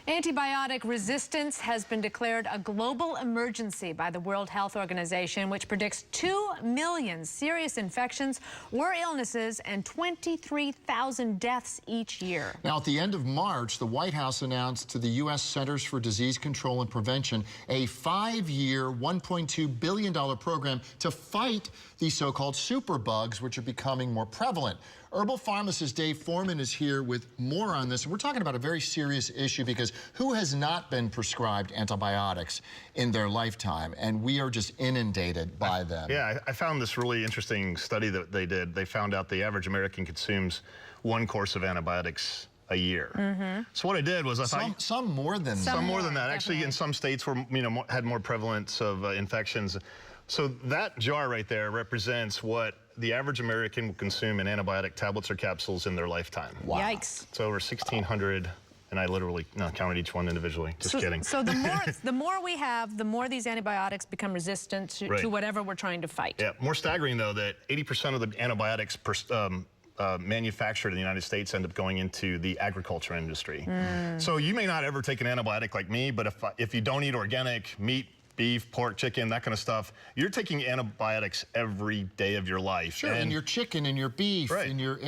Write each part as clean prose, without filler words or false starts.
Antibiotic resistance has been declared a global emergency by the World Health Organization, which predicts 2 million serious infections or illnesses and 23,000 deaths each year. Now, at the end of March, the White House announced to the U.S. Centers for Disease Control and Prevention a 5-year, $1.2 billion program to fight these so-called superbugs, which are becoming more prevalent. Herbal Pharmacist Dave Foreman is here with more on this. We're talking about a very serious issue because who has not been prescribed antibiotics in their lifetime? And we are just inundated by them. Yeah, I found this really interesting study that they did. They found out the average American consumes 1 course of antibiotics a year. So what I did was some more than that. Some more than that. Actually, in some states where had more prevalence of infections. So that jar right there represents what the average American will consume in antibiotic tablets or capsules in their lifetime. Wow. Yikes. It's over 1,600, and I literally counted each one individually. Just kidding. So the more we have, the more these antibiotics become resistant to whatever we're trying to fight. Yeah, more staggering though that 80% of the antibiotics manufactured in the United States end up going into the agriculture industry. So you may not ever take an antibiotic like me, but if you don't eat organic meat, beef, pork, chicken, that kind of stuff, you're taking antibiotics every day of your life. Sure, and your chicken and your beef and your,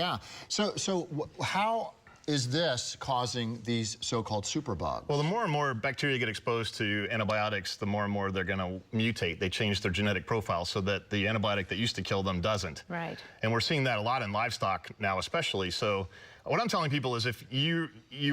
So how is this causing these so-called superbugs? Well, the more and more bacteria get exposed to antibiotics, the more and more they're going to mutate. They change their genetic profile so that the antibiotic that used to kill them doesn't. Right. And we're seeing that a lot in livestock now especially. So what I'm telling people is if you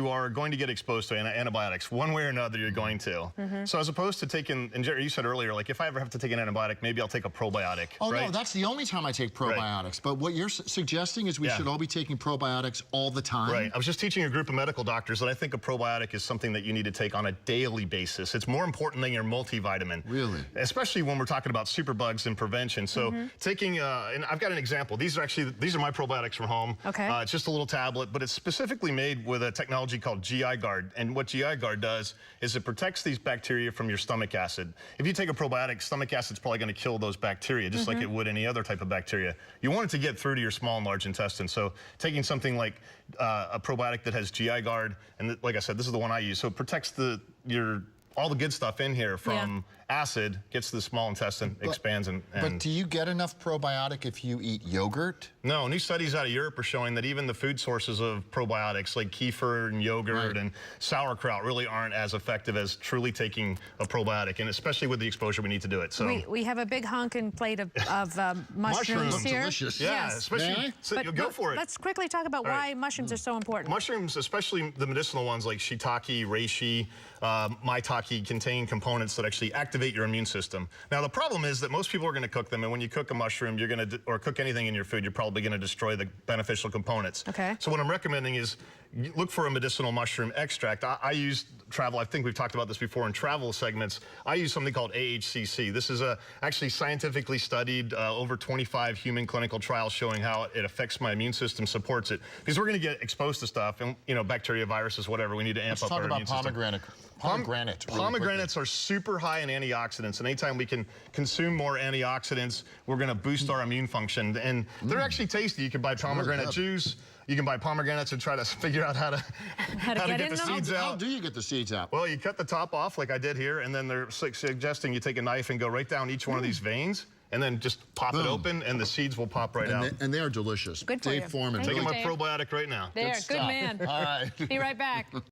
are going to get exposed to antibiotics, one way or another you're going to. So as opposed to taking, and Jerry, you said earlier, like if I ever have to take an antibiotic, maybe I'll take a probiotic. Oh, no, that's the only time I take probiotics. But what you're suggesting is we should all be taking probiotics all the time? Right. I was just teaching a group of medical doctors that I think a probiotic is something that you need to take on a daily basis. It's more important than your multivitamin. Really? Especially when we're talking about superbugs and prevention. So taking, and I've got an example. These are my probiotics from home. Okay. It's just a little tablet, but it's specifically made with a technology called GI Guard. And what GI Guard does is it protects these bacteria from your stomach acid. If you take a probiotic, stomach acid's probably going to kill those bacteria, just like it would any other type of bacteria. You want it to get through to your small and large intestine. So taking something like a probiotic that has GI Guard, and like I said, this is the one I use, so it protects all the good stuff in here from acid, gets to the small intestine, expands and... But do you get enough probiotic if you eat yogurt? No, new studies out of Europe are showing that even the food sources of probiotics like kefir and yogurt and sauerkraut really aren't as effective as truly taking a probiotic, and especially with the exposure we need to do it. So we have a big honking plate of mushrooms here. Delicious. Yeah, especially, go for it. Let's quickly talk about why mushrooms are so important. Mushrooms, especially the medicinal ones like shiitake, reishi, maitake, contain components that actually activate your immune system. Now the problem is that most people are going to cook them, and when you cook a mushroom, you're going to, or cook anything in your food, you're probably going to destroy the beneficial components. Okay. So what I'm recommending is look for a medicinal mushroom extract. I use travel, I think we've talked about this before in travel segments, I use something called AHCC. This is actually scientifically studied, over 25 human clinical trials showing how it affects my immune system, supports it. Because we're going to get exposed to stuff, and bacteria, viruses, whatever, we need to amp up our immune system. Pomegranates are super high in antioxidants, and anytime we can consume more antioxidants, we're going to boost our immune function. And they're actually tasty. You can buy pomegranate juice. You can buy pomegranates and try to figure out how to get the seeds out. How do you get the seeds out? Well, you cut the top off like I did here, and then they're suggesting you take a knife and go right down each one of these veins, and then just pop it open, and the seeds will pop right out. And they are delicious. Good for Dave you. Foreman. Taking my probiotic right now. There, good man. All right. Be right back.